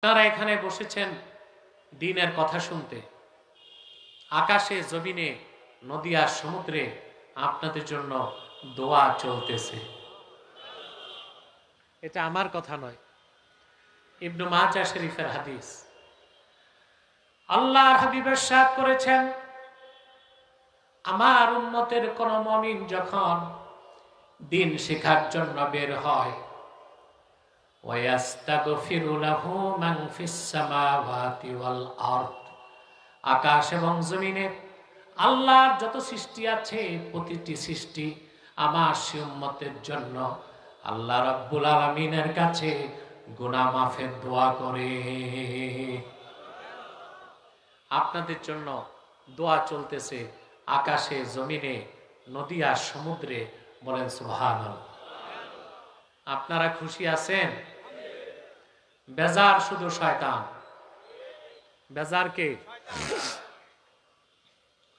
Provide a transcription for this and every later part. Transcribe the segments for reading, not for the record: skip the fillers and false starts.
তারা এখানে বসেছেন দ্বীনের কথা শুনতে। আকাশে, জমিনে, নদী আর সমুদ্রে আপনাদের জন্য দোয়া চলতেছে। এটা আমার কথা নয়, ইবনে মাজাহ শরীফের হাদিস। আল্লাহর হাবিব ইরশাদ করেছেন, আমার উম্মতের কোন মুমিন যখন দ্বীন শেখার জন্য বের হয়, ওয়ায়াস্তাগফিরু লাহু মান ফিস সামাওয়াতি ওয়াল আরদ, আকাশ এবং জমিনে আল্লাহর যত সৃষ্টি আছে প্রতিটি সৃষ্টি আমার সেই উম্মতের জন্য আল্লাহ রাব্বুল আলামিনের কাছে গুনাহ মাফের দোয়া করে। আপনাদের জন্য দোয়া চলতেছে আকাশে, জমিনে, নদী আর সমুদ্রে। বলেন সুবহানাল্লাহ। আপনারা খুশি আছেন? বেজার শুধু শয়তান। বেজার কে?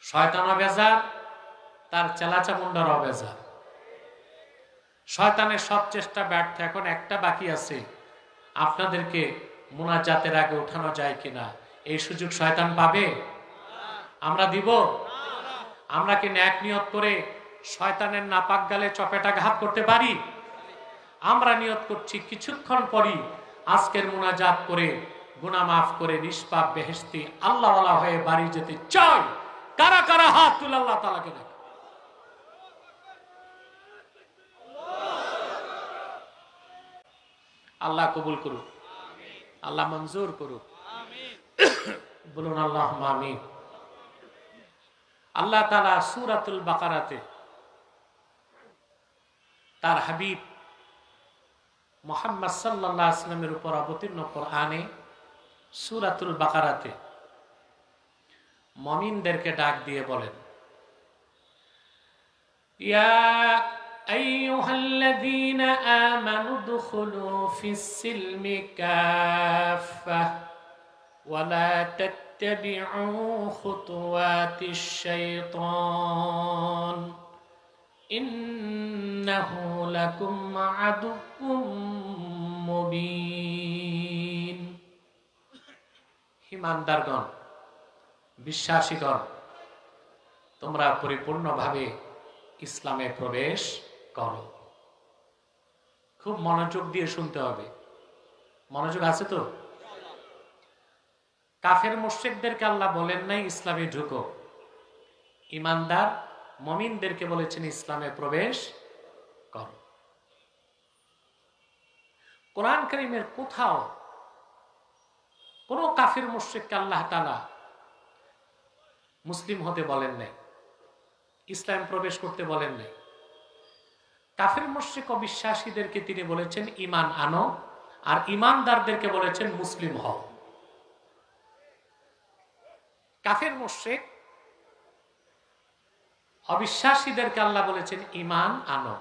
শয়তানও বেজার, তার চেলাচামুন্ডারও বেজার। শয়তানের সব চেষ্টা ব্যর্থ। এখন একটা বাকি আছে, আপনাদেরকে মুনাজাতের আগে উঠানো যায় কিনা এই সুযোগ শয়তান পাবে? আমরা দিব? আমরা কি ন্যাক নিয়ত করে শয়তানের নাপাক গালে চপেটাঘাত করতে পারি? আমরা নিয়ত করছি কিছুক্ষণ পরই আজকের মুনাজাত করে গুনাহ মাফ করে নিষ্পাপ বেহেশতি আল্লাহওয়ালা হয়ে বাড়ি যেতে চাই। কারা কারা হাত তুলে আল্লাহ তাআলাকে দেখ। আল্লাহ কবুল করুক, আল্লাহ মঞ্জুর করুক। বলুন আল্লাহুম্মা আমিন। আল্লাহ তাআলা সূরাতুল বাকারাতে তার হাবিব মুহাম্মদ সাল্লাল্লাহু আলাইহি ওয়াসাল্লামের উপর অবতীর্ণ কোরআনে সূরাতুল বাকারাতে মুমিনদেরকে ডাক দিয়ে বলেন, ইয়া আইয়ুহাল্লাযীনা আমানু দুখুলু ফিস-সিলমি কাফফা ওয়া লা তাত্তাবি'উ খুতুওয়াতিশ শাইতান ইন্নাহু লাকুম আদুউম মুবিন। ঈমানদারগণ, বিশ্বাসীগণ, তোমরা পরিপূর্ণভাবে ইসলামে প্রবেশ করো। খুব মনোযোগ দিয়ে শুনতে হবে। মনোযোগ আছে তো? কাফের মুশরিকদেরকে আল্লাহ বলেন নাই ইসলামে ঢুকো। ঈমানদার মুমিনদেরকে বলেছেন ইসলামে প্রবেশ করো। কোরআন কারীমের কোথাও কোন কাফির মুশরিককে আল্লাহ তাআলা মুসলিম হতে বলেন নাই, ইসলাম প্রবেশ করতে বলেন নাই। কাফির মুশরিক অবিশ্বাসীদেরকে তিনি বলেছেন ঈমান আনো, আর ঈমানদারদেরকে বলেছেন মুসলিম হও। কাফির মুশরিক অবিশ্বাসীদেরকে আল্লাহ বলেছেন ঈমান আনো,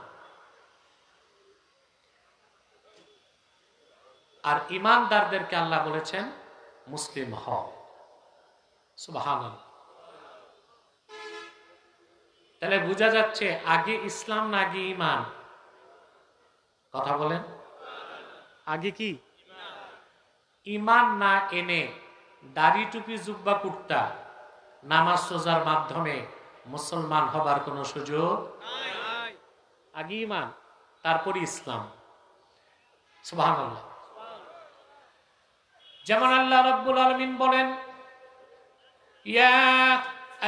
আর ঈমানদারদেরকে আল্লাহ বলেছেন মুসলিম হও। সুবহানাল্লাহ। তাহলে বোঝা যাচ্ছে আগে ইসলাম না আগে ঈমান? কথা বলেন। আগে কি? ঈমান না এনে দাড়ি টুপি জুব্বা কুর্তা নামাজ রোজার মাধ্যমে মুসলমান হবার কোনো সুযোগ নাই। আগে ঈমান, তারপরে ইসলাম। সুবহানাল্লাহ। যেমন আল্লাহ রাব্বুল আলামিন বলেন, ইয়া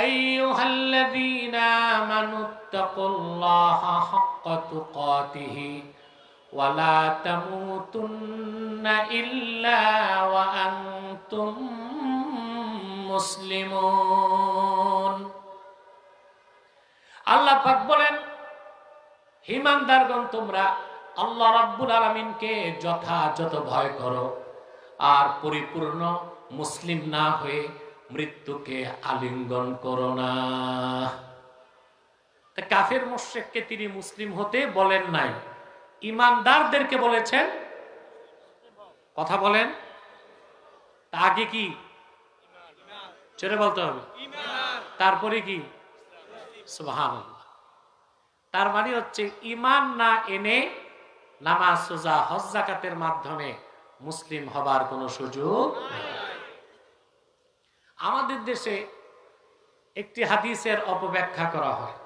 আইয়ুহাল্লাযীনা আমানুত্তাকুল্লাহা হাক্কা তুকাতিহি ওয়া লা তামুতুন্না ইল্লা ওয়া আনতুম মুসলিমুন। আল্লাহ পাক বলেন, ঈমানদারগণ, তোমরা আল্লাহ রাব্বুল আলামিনকে যথাযথ ভয় করো আর পরিপূর্ণ মুসলিম না হয়ে মৃত্যুকে আলিঙ্গন করো না। তা কাফের মুশরিককে তিনি মুসলিম হতে বলেন নাই, ঈমানদারদেরকে বলেছেন। কথা বলেন। তা আগে কি? ছেড়ে বলতে হবে। তারপরে কি? সুবহানাল্লাহ। তার মানে হচ্ছে ঈমান না এনে নামাজ, রোজা, হজ, যাকাতের মাধ্যমে মুসলিম হবার কোনো সুযোগ নাই। আমাদের দেশে একটি হাদিসের অপব্যাখ্যা করা হয়।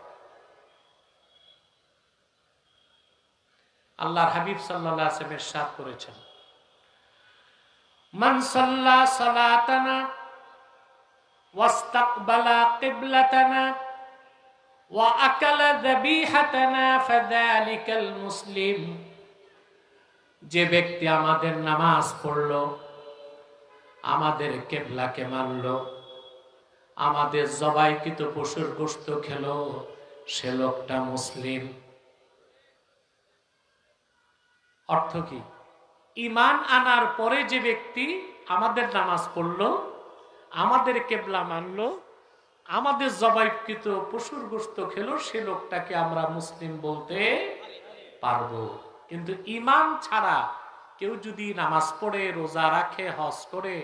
আল্লাহর হাবিব সাল্লাল্লাহু আলাইহি ওয়াসাল্লাম ইরশাদ করেছেন, মান সাল্লা সালাতানা ওয়াস্তাকবালা কিবলাতানা ওয়া আকালা যাবিহাতানা ফাযালিকাল মুসলিম। যে ব্যক্তি আমাদের নামাজ পড়লো, আমাদের কিবলাকে মানলো, আমাদের জবাইকৃত পশুর গোশত খেলো, সে লোকটা মুসলিম। অর্থ কি? ঈমান আনার পরে যে ব্যক্তি আমাদের নামাজ পড়লো, আমাদের কিবলা মানলো, আমাদের জবাইকৃত পশুর গোশত খেলো, সে লোকটাকে আমরা মুসলিম বলতে পারবো। কিন্তু ঈমান ছাড়া কেউ যদি নামাজ পড়ে, রোজা রাখে, হজ করে,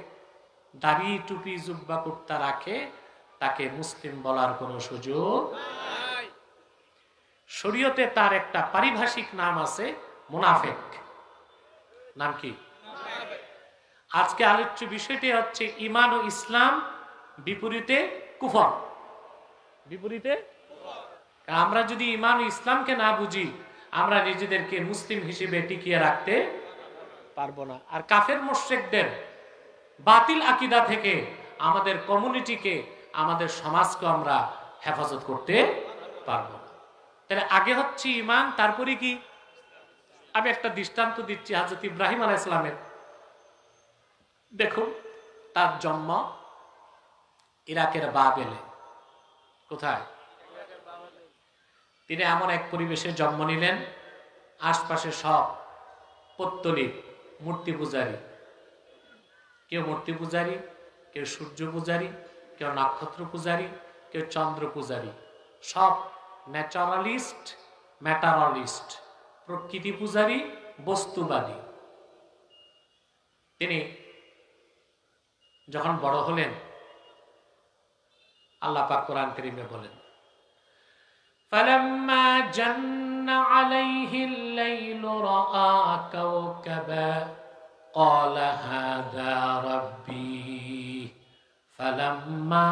দাড়ি টুপি জুব্বা কুর্তা রাখে, তাকে মুসলিম বলার কোনো সুযোগ নাই। শরীয়তে তার একটা পারিভাষিক নাম আছে, মুনাফিক। নাম কি? আজকে আলোচ্য বিষয়টি হচ্ছে ঈমান ও ইসলাম বিপরীতে কুফর। বিপরীতে আমরা যদি ঈমান ও ইসলামকে না বুঝি, আমরা নিজেদেরকে মুসলিম হিসেবে টিকিয়ে রাখতে পারবো না। আর কাফের মুশরিকদের বাতিল আকীদা থেকে আমাদের কমিউনিটিকে, আমাদের সমাজকে আমরা হেফাজত করতে পারবো না। তাহলে আগে হচ্ছে ঈমান, তারপরে কি? আমি একটা দৃষ্টান্ত দিচ্ছি হযরত ইব্রাহিম আলাইহিস সালামের। দেখুন, তার জন্ম ইরাকের বাবেলে। কোথায়? তিনি এমন এক পরিবেশে জন্ম নিলেন, আশপাশে সব পৌত্তলিক, মূর্তি পূজারী। কেউ মূর্তি পূজারী, কেউ সূর্য পূজারী, কেউ নক্ষত্র পূজারী, কেউ চন্দ্র পূজারী। সব ন্যাচারালিস্ট, ম্যাটারালিস্ট, প্রকৃতি পূজারী, বস্তুবাদী। তিনি যখন বড় হলেন, আল্লাহ পাক কোরআন কারীমে বলেন, فَلَمَّا جَنَّ عَلَيْهِ اللَّيْلُ رَأَى كَوْكَبًا قَالَ هَذَا رَبِّي فَلَمَّا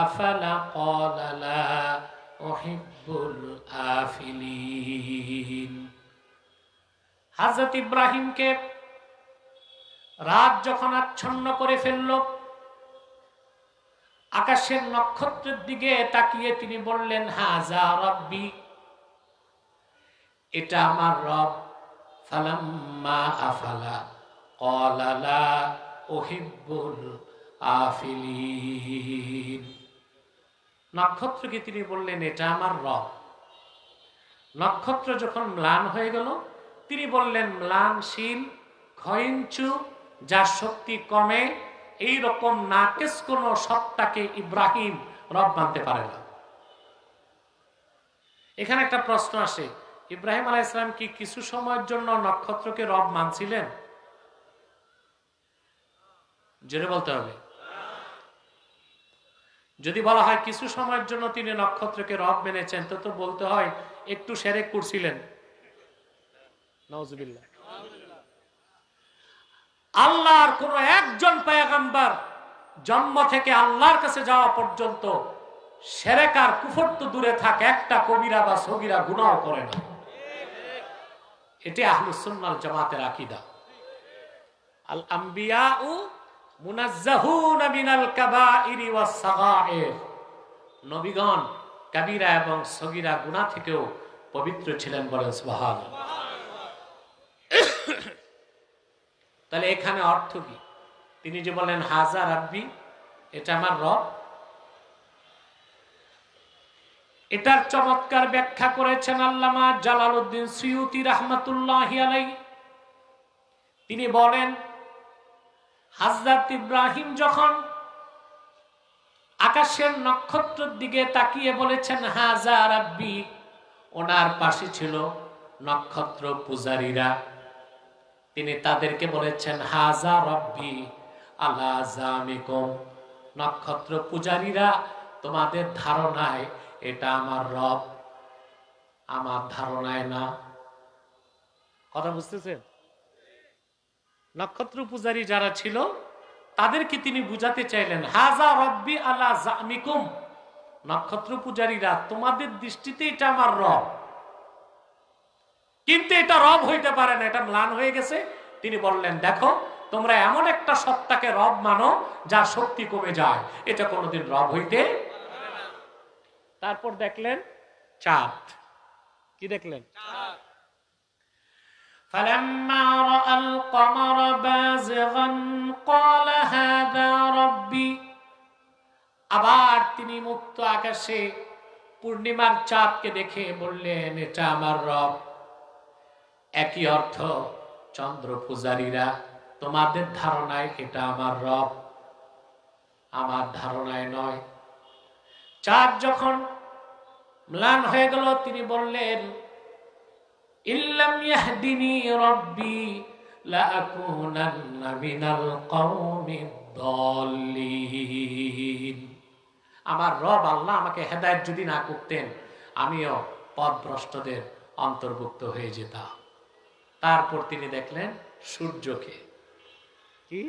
أَفَلَ قَالَ لَا أُحِبُّ الْآفِلِينَ। হযরত ইব্রাহিমকে রাত যখন আচ্ছন্ন করে ফেলল, আকাশের নক্ষত্রের দিকে তাকিয়ে তিনি বললেন, হাযা রাব্বি, এটা আমার রব। ফালাম্মা আফালা ক্বালা লা উহিব্বুল আফিলিন। নক্ষত্রকে তিনি বললেন, এটা আমার রব। নক্ষত্র যখন ম্লান হয়ে গেল, তিনি বললেন, ম্লানশীল, ক্ষয়িঞ্চু, যার শক্তি কমে, এই রকম নাকেস কোন সত্তাকে ইব্রাহিম রব মানতে পারে না। এখানে একটা প্রশ্ন আসে, ইব্রাহিম আলাইহিস সালাম কি কিছু সময়ের জন্য নক্ষত্রকে রব মানছিলেন? জোরে বলতে হবে। যদি বলা হয় কিছু সময়ের জন্য তিনি নক্ষত্রকে রব মেনেছেন, তো বলতে হয় একটু শিরক করছিলেন। নাউজুবিল্লাহ। আল্লাহর কোন একজন পয়গম্বর জন্ম থেকে আল্লাহর কাছে যাওয়া পর্যন্ত শিরক আর কুফর তো দূরে থাক, একটা কবিরা বা সগীরা গুনাহ করে না। এটি আহলুস সুন্নাহ ওয়াল জামাতের আকীদা। আল আম্বিয়াউ মুনাজ্জাহুনা মিনাল কাবাইরি ওয়াস সাগায়ের। নবীগণ কবিরা এবং সগীরা গুনাহ থেকেও পবিত্র ছিলেন, বলেন সুবহানাল্লাহ। তাহলে এখানে অর্থ কি? তিনি যে বলেন হাযা রাব্বি, এটা আমার রব, এটার চমৎকার ব্যাখ্যা করেছেন আল্লামা জালালউদ্দিন সুয়ুতী রাহমাতুল্লাহি আলাইহি। তিনি বলেন, হযরত ইব্রাহিম যখন আকাশের নক্ষত্রের দিকে তাকিয়ে বলেছেন হাযা রাব্বি, ওনার পাশে ছিল নক্ষত্র পূজারীরা। তিনি তাদেরকে বলেছেন হাযা রাব্বি আলা জামিকুম, নক্ষত্র পূজারীরা, তোমাদের ধারণায় এটা আমার রব, আমার ধারণায় না। কথা বুঝতেছেন? নক্ষত্র পূজারী যারা ছিল তাদেরকে তিনি বুঝাতে চাইলেন, হাজা রব্বি আলা জামিকুম, নক্ষত্র পূজারীরা তোমাদের দৃষ্টিতে এটা আমার রব, কিন্তু এটা রব হইতে পারে না, এটা ম্লান হয়ে গেছে। তিনি বললেন, দেখো তোমরা এমন একটা সত্তাকে রব মানো যার শক্তি কমে যায়, এটা কোনোদিন রব হইতে। তারপর দেখলেন চাঁদ। কি দেখলেন? فلما رأى القمر بازغا قال هذا ربي, আবার তিনি মুক্ত আকাশে পূর্ণিমার চাঁদকে দেখে বললেন, এটা আমার রব। একই অর্থ, চন্দ্র পূজারীরা তোমাদের ধারণায় এটা আমার রব, আমার ধারণায় নয়। চাঁদ যখন ম্লান হয়ে গেল তিনি বললেন, ইল্লাম ইয়াহদিনি রব্বি লাআকুনান্না মিনাল কওমিদ দাল্লিন, আমার রব আল্লাহ আমাকে হেদায়েত যদি না করতেন আমিও পথভ্রষ্টদের অন্তর্ভুক্ত হয়ে যেতাম। তারপর তিনি দেখলেন সূর্যকে। কি?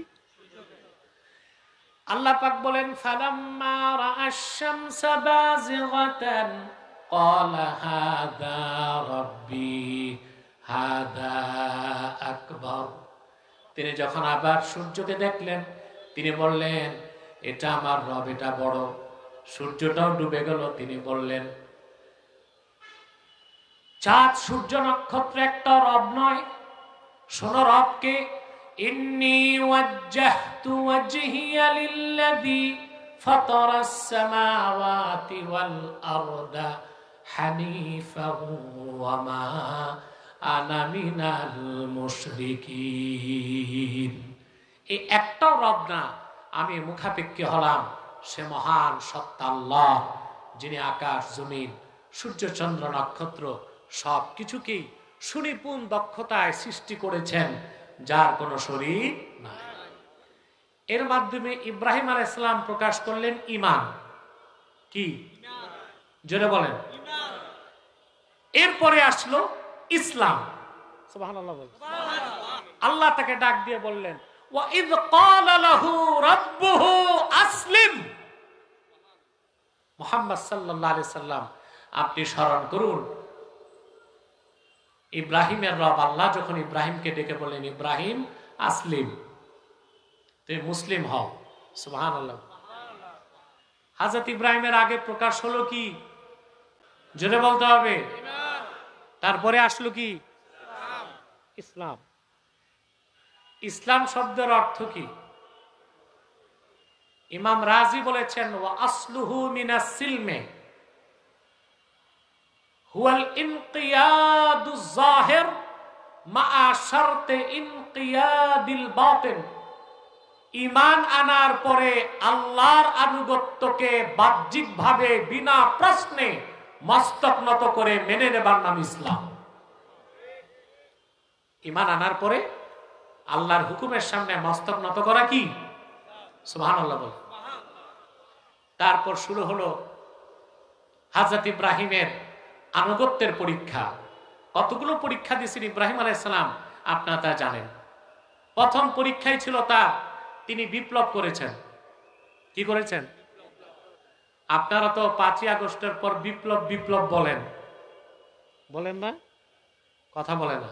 আল্লাহ পাক বলেন, ফালাম্মা রাআশ শামসা বাযিগাতান ক্বালা হাযা রাব্বি হাযা আকবার, তিনি যখন আবার সূর্যকে দেখলেন তিনি বললেন, এটা আমার রব, এটা বড়। সূর্যটাও ডুবে গেল। তিনি বললেন, চাঁদ সূর্য নক্ষত্র একটা রব নয়। শোনো রবকে, ইন্নী ওয়াজ্জাহতু ওয়াজহিয়া লিল্লাযী ফাতারাস সামাওয়াতি ওয়াল আরদা হানিফান ওয়া মা আনা মিনাল মুশরিকিন। এই একটাও রব না, আমি মুখাপেক্ষী হলাম সে মহান সত্তা আল্লাহ, যিনি আকাশ জমিন সূর্য চন্দ্র নক্ষত্র সব কিছুকেই সুনিপুণ দক্ষতায় সৃষ্টি করেছেন, যার কোনো শরীর নাই। এর মাধ্যমে ইব্রাহিম আলাইহিস সালাম প্রকাশ করলেন ঈমান। কি? জোরে বলেন। এরপরে আসলো ইসলাম। সুবহানাল্লাহ বলেন। আল্লাহ তাকে ডাক দিয়ে বললেন, ওয়া ইয ক্বালা লাহু রাব্বুহু আসলিম। মুহাম্মদ সাল্লাল্লাহু আলাইহি সাল্লাম, আপনি স্মরণ করুন ইব্রাহিমের রব আল্লাহ যখন ইব্রাহিমকে ডেকে বললেন, ইব্রাহিম আসলিম, তুমি মুসলিম হও। সুবহানাল্লাহ। হযরত ইব্রাহিমের আগে প্রকাশ হলো কি? জোরে বলতে হবে। তারপরে আসলো কি? ইসলাম। ইসলাম শব্দের অর্থ কি? ইমাম রাজি বলেছেন, ওয়া আসলুহু মিনাস সিলমে হুয়াল ইনকিয়াদুজ যাহির মা শারতে ইনকিয়াদিল বাতিন। ঈমান আনার পরে আল্লাহর আনুগত্যকে বাহ্যিকভাবে বিনা প্রশ্নে মস্তক নত করে মেনে নেবার নাম ইসলাম। ঈমান আনার পরে আল্লাহর হুকুমের সামনে মস্তক নত করা কি? সুবহানাল্লাহ বল। তারপর শুরু হলো হযরত ইব্রাহিমের আনুগত্যের পরীক্ষা। কতগুলো পরীক্ষা দিয়েছেন ইব্রাহিম আলাইহিস সালাম আপনারা তা জানেন। প্রথম পরীক্ষাই ছিল তার, তিনি বিপ্লব করেছেন। কি করেছেন? আপনারা তো 5ই আগস্টের পর বিপ্লব বিপ্লব বলেন, বলেন না? কথা বলে না।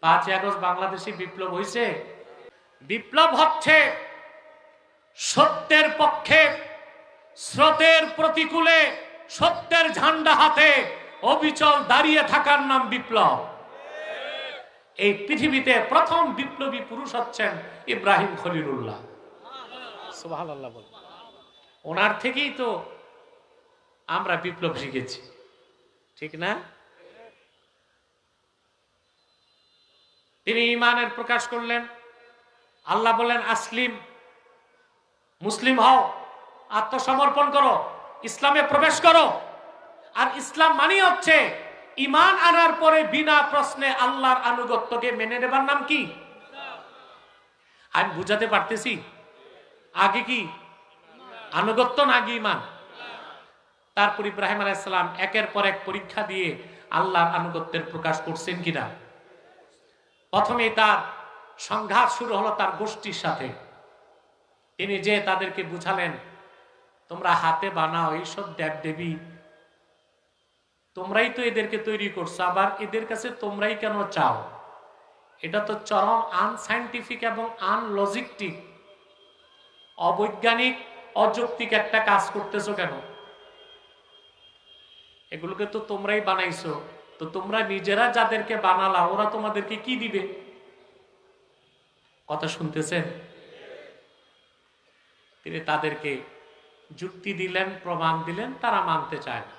5ই আগস্ট বাংলাদেশে বিপ্লব হয়েছে। বিপ্লব হচ্ছে সত্যের পক্ষে, স্রোতের প্রতিকূলে সত্যের ঝান্ডা হাতে অবিচল দাঁড়িয়ে থাকার নাম বিপ্লব। এই পৃথিবীতে প্রথম বিপ্লবী পুরুষ হচ্ছেন ইব্রাহিম খলিলুল্লাহ। সুবহানাল্লাহ বল। ওনার থেকেই তো আমরা বিপ্লব শিখেছি, ঠিক না? তিনি ঈমানের প্রকাশ করলেন। আল্লাহ বলেন, আসলিম, মুসলিম হও, আত্মসমর্পণ করো, ইসলামে প্রবেশ করো। আর ইসলাম মানে হচ্ছে ঈমান আনার পরে বিনা প্রশ্নে আল্লাহর আনুগত্যকে মেনে নেবার নাম কি? আমি বুঝাতে পারতেছি? আগে কি আনুগত্য না আগে ঈমান? তারপর ইব্রাহিম আলাইহিস সালাম একের পর এক পরীক্ষা দিয়ে আল্লাহর আনুগত্যের প্রকাশ করছেন কিনা। প্রথমে তার সংঘাত শুরু হলো তার গোষ্ঠীর সাথে। তিনি যে তাদেরকে বুঝালেন, তোমরা হাতে বানাও এইসব দেবদেবী, তোমরাই তো এদেরকে তৈরি করছো, আবার এদের কাছে তোমরাই কেন চাও? এটা তো চরম আনসাইন্টিফিক এবং আনলজিকটিক, অবৈজ্ঞানিক, অযৌক্তিক একটা কাজ করতেছো কেন? এগুলোকে তো তোমরাই বানাইছো, তো তোমরা নিজেরা যাদেরকে বানালা ওরা তোমাদেরকে কি দিবে? কথা শুনতেছেন? তিনি তাদেরকে যুক্তি দিলেন, প্রমাণ দিলেন, তারা মানতে চায় না।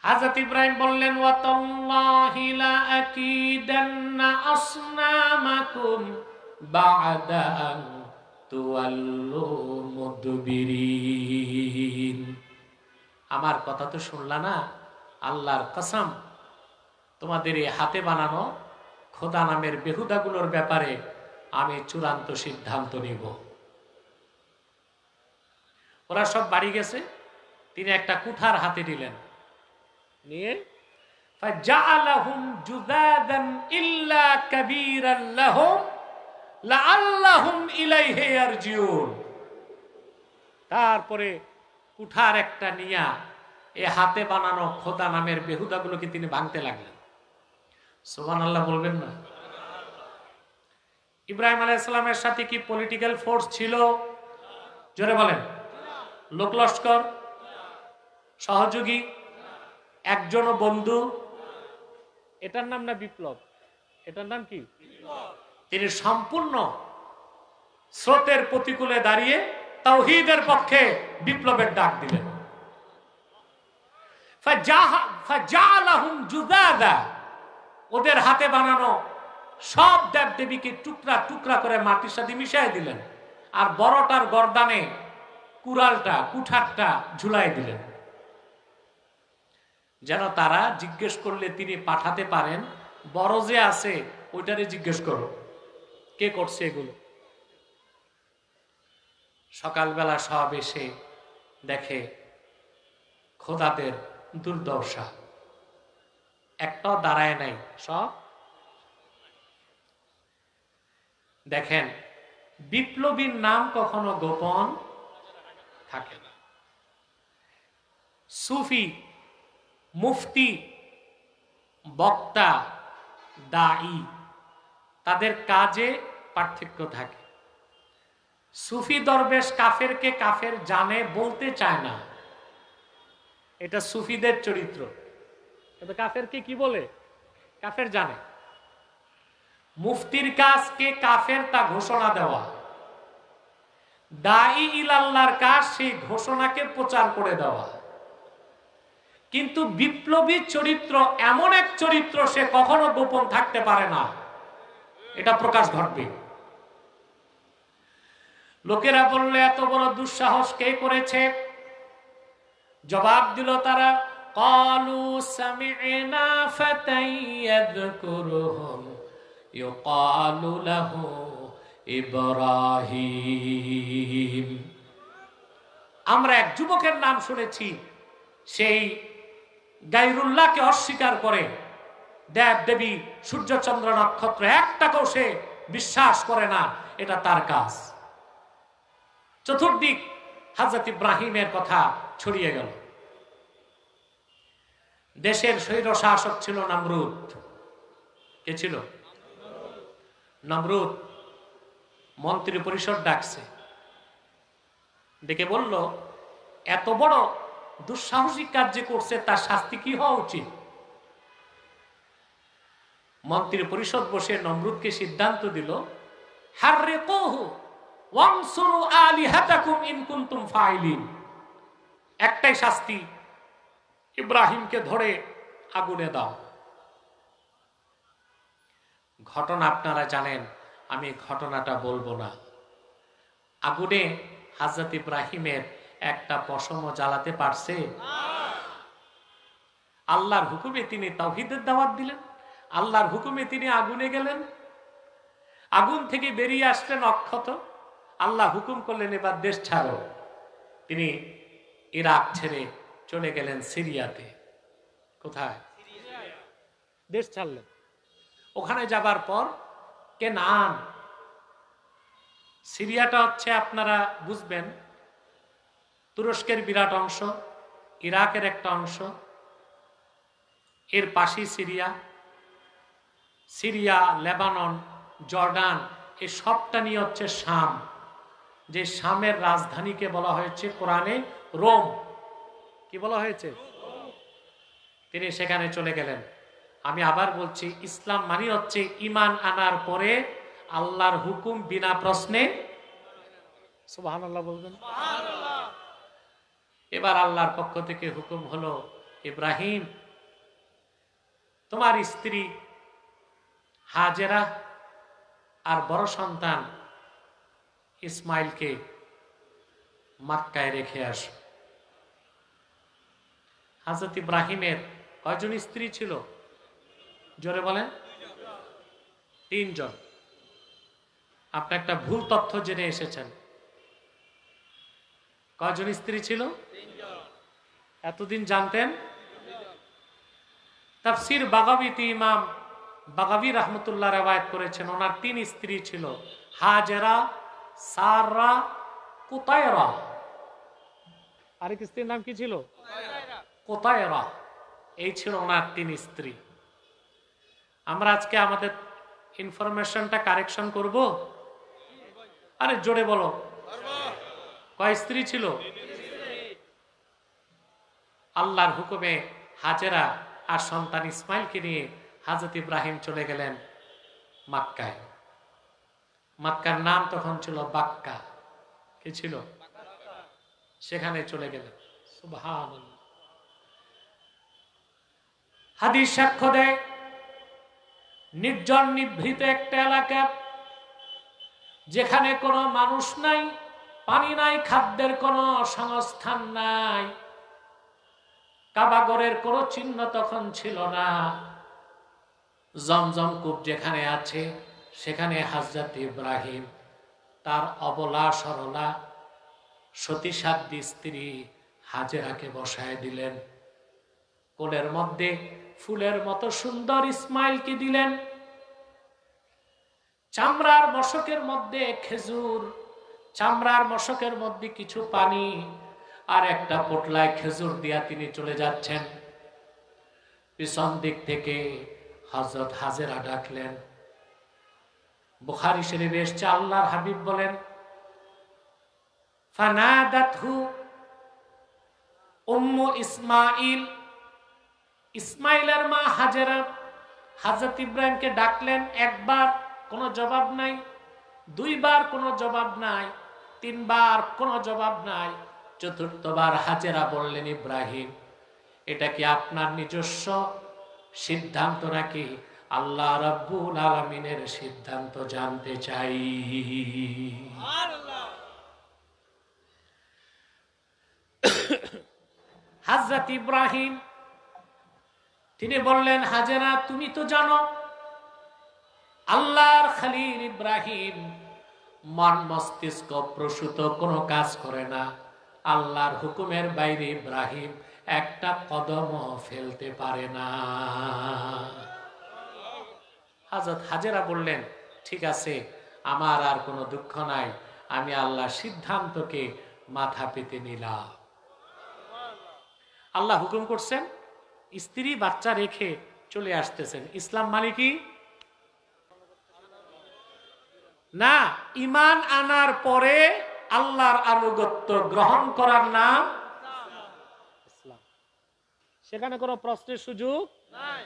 হযরত ইব্রাহিম বললেন, ওয়াতাল্লাহি লা আকিদান্না আসনামাকুম বা'দা আন তুওয়াল্লু মুদবিরিন। আমার কথা তো শুনলা না? আল্লাহর কসম, তোমাদের এই হাতে বানানো খোদা নামের বেহুদাগুলোর ব্যাপারে আমি চূড়ান্ত সিদ্ধান্ত নিব। ওরা সব বাড়ি গেছে, তিনি একটা কুঠার হাতে নিলেন, নিয়ে ফাজআলাহুম জুযাদান ইল্লা কাবীরান লাহুম লাআল্লাহুম ইলাইহি ইয়ারজিউন। তারপরে কুঠার একটা নিয়া এই হাতে বানানো খোদা নামের বেহুদাগুলোকে তিনি ভাঙতে লাগলেন। সুবহানাল্লাহ বলবেন না? ইব্রাহিম আলাইহিস সালামের সাথে কি পলিটিক্যাল ফোর্স ছিল? জোরে বলেন। লোকলস্কর, সহযোগী, একজনও বন্ধু? এটার নাম না বিপ্লব? এটার নাম কি? তিনি সম্পূর্ণ স্রোতের প্রতিকূলে দাঁড়িয়ে তাওহীদের পক্ষে বিপ্লবের ডাক দিলেন। ফাজআলাহুম জুযাদা, ওদের হাতে বানানো সব দেবদেবীকে টুকরা টুকরা করে মাটির সাথে মিশিয়ে দিলেন, আর বড়টার গর্দানে কুড়ালটা, কুঠারটা ঝুলাই দিলেন, যেন তারা জিজ্ঞেস করলে তিনি পাঠাতে পারেন, বড় যে আছে ওইটারে জিজ্ঞেস করো কে করছে এগুলো। সকালবেলা সব এসে দেখে খোদাদের দুর্দশা, একটাও দাঁড়ায় নাই, সব। দেখেন, বিপ্লবীর নাম কখনো গোপন থাকে না। সুফি, মুফতি, বক্তা, দাঈ, তাদের কাজে পার্থক্য থাকে। সুফি দরবেশ কাফেরকে কাফের জানে বলতে চায় না, এটা সুফিদের চরিত্র। কিন্তু কাফেরকে কি বলে? কাফের জানে। মুফতির কাজ কে কাফের তা ঘোষণা দেওয়া, দাঈ ইলাল্লাহর কাজ সেই ঘোষণাকে প্রচার করে দেওয়া। কিন্তু বিপ্লবী চরিত্র এমন এক চরিত্র, সে কখনো গোপন থাকতে পারে না, এটা প্রকাশ ঘটবে। লোকেরা বললে এত বড় দুঃসাহস কে করেছে? জবাব দিল তারা, ক্বালু সামি'না ফাতান ইয়াযকুরুহুম ইউকালু লাহু ইব্রাহিম। আমরা এক যুবকের নাম শুনেছি, সেই গায়রুল্লাহকে অস্বীকার করে, দেব দেবী, সূর্য চন্দ্র নক্ষত্র একটাকেও সে বিশ্বাস করে না, এটা তার কাজ। চতুর্দিক হযরত ইব্রাহিমের কথা ছড়িয়ে গেল। দেশের স্বৈর শাসক ছিল নমরুদ। কে ছিল? নমরুদ। মন্ত্রী পরিষদ ডাকছে, ডেকে বলল, এত বড় দুঃসাহসিক কাজ যে করছে তার শাস্তি কি হওয়া উচিত? মন্ত্রী পরিষদ বসে নমরুদকে সিদ্ধান্ত দিল, হাররিকুহু ওয়ানসুরু আলিহাতাকুম ইন কুনতুম ফাইলিন। একটাই শাস্তি, ইব্রাহিমকে ধরে আগুনে দাও। ঘটনা আপনারা জানেন, আমি ঘটনাটা বলবো না। আগুনে হযরত ইব্রাহিমের একটা পশমও জ্বালাতে পারছে? আল্লাহর হুকুমে তিনি তাওহীদের দাওয়াত দিলেন, আল্লাহর হুকুমে তিনি আগুনে গেলেন, আগুন থেকে বেরিয়ে আসলেন অক্ষত। আল্লাহ হুকুম করলেন এবার দেশ ছাড়ো। তিনি ইরাক ছেড়ে চলে গেলেন সিরিয়াতে। কোথায়? দেশ ছাড়লেন। ওখানে যাবার পর কেনান, সিরিয়াটা হচ্ছে আপনারা বুঝবেন তুরস্কের বিরাট অংশ, ইরাকের একটা অংশ, এর পাশেই সিরিয়া, সিরিয়া, লেবানন, জর্ডান, এই সবটা নিয়ে হচ্ছে শাম, যে শামের রাজধানীকে বলা হয়েছে কোরআনে রোম। কি বলা হয়েছে? তিনি সেখানে চলে গেলেন। আমি আবার বলছি, ইসলাম মানে হচ্ছে ঈমান আনার পরে আল্লাহর হুকুম বিনা প্রশ্নে, সুবহানাল্লাহ বলবেন। এবার আল্লাহর পক্ষ থেকে হুকুম হলো, ইব্রাহিম তোমার স্ত্রী হাজেরা আর বড় সন্তান ইসমাইলকে মক্কায় রেখে আসো। হযরত ইব্রাহিমের কয়জন স্ত্রী ছিল? জোরে বলেন। 3 জন। আপনি একটা ভুল তথ্য জেনে এসেছেন। কয়জন স্ত্রী ছিল? 3 জন। এতদিন জানতেন? তাফসীর বাগাবীতে ইমাম বাগাবী রাহমাতুল্লাহ রওয়ায়াত করেছেন ওনার 3 স্ত্রী ছিল, হাজেরা, সারা, কুতায়রা। আরেক স্ত্রীর নাম কি ছিল? কুতায়রা। এই ছিল ওনার 3 স্ত্রী। আমরা আজকে আমাদের ইনফরমেশনটা কারেকশন করব। আরে জোরে বলো, কয় স্ত্রী ছিল? আল্লাহর হুকুমে হাজেরা আর সন্তান ইসমাইলকে নিয়ে হযরত ইব্রাহিম চলে গেলেন মক্কায়। মক্কার নাম তখন ছিল বাক্কা। কি ছিল? সেখানে চলে গেলেন। সুবহানাল্লাহ। হাদিস সাক্ষ্য দেয়, নির্জন নিভৃত একটা এলাকা, যেখানে কোনো মানুষ নাই, পানি নাই, খাদ্যের কোনো সংস্থান নাই, কাবাগরের কোনো চিহ্ন তখন ছিল না। জমজম কূপ যেখানে আছে সেখানে হযরত ইব্রাহিম তার অবলা সরলা সতীসাধ্যী স্ত্রী হাজেরাকে বসায় দিলেন। কোলের মধ্যে ফুলের মতো সুন্দর ইসমাইলকে দিলেন। চামড়ার মশকের মধ্যে খেজুর, চামড়ার মশকের মধ্যে কিছু পানি আর একটা পোটলায় খেজুর দিয়া তিনি চলে যাচ্ছেন। পিছন দিক থেকে হযরত হাজেরা ডাকলেন। বুখারী শরীফে এসেছে, আল্লাহর হাবিব বলেন, ফানাদাতহু উম্মু ইসমাইল, ইসমাইলের মা হাজেরা হযরত ইব্রাহিমকে ডাকলেন। একবার কোনো জবাব নাই, 2 বার কোনো জবাব নাই, 3 বার কোনো জবাব নাই, 4র্থবার হাজেরা বললেন, ইব্রাহিম এটা কি আপনার নিজস্ব সিদ্ধান্ত নাকি আল্লাহ রাব্বুল আলামিনের সিদ্ধান্ত জানতে চাই। হযরত ইব্রাহিম তিনি বললেন, হাজেরা তুমি তো জানো আল্লাহর খলিল ইব্রাহিম মন মস্তিষ্ক প্রসূত কোনো কাজ করে না। আল্লাহর হুকুমের বাইরে ইব্রাহিম একটা কদম ফেলতে পারে না। হযরত হাজেরা বললেন, ঠিক আছে, আমার আর কোনো দুঃখ নাই, আমি আল্লাহর সিদ্ধান্তকে মাথা পেতে নিলাম। আল্লাহ হুকুম করছেন, স্ত্রী বাচ্চা রেখে চলে আসতেছেন। ইসলাম মানে কি? না, ঈমান আনার পরে আল্লাহর আনুগত্য গ্রহণ করার নাম ইসলাম। সেখানে কোনো প্রশ্নের সুযোগ নাই।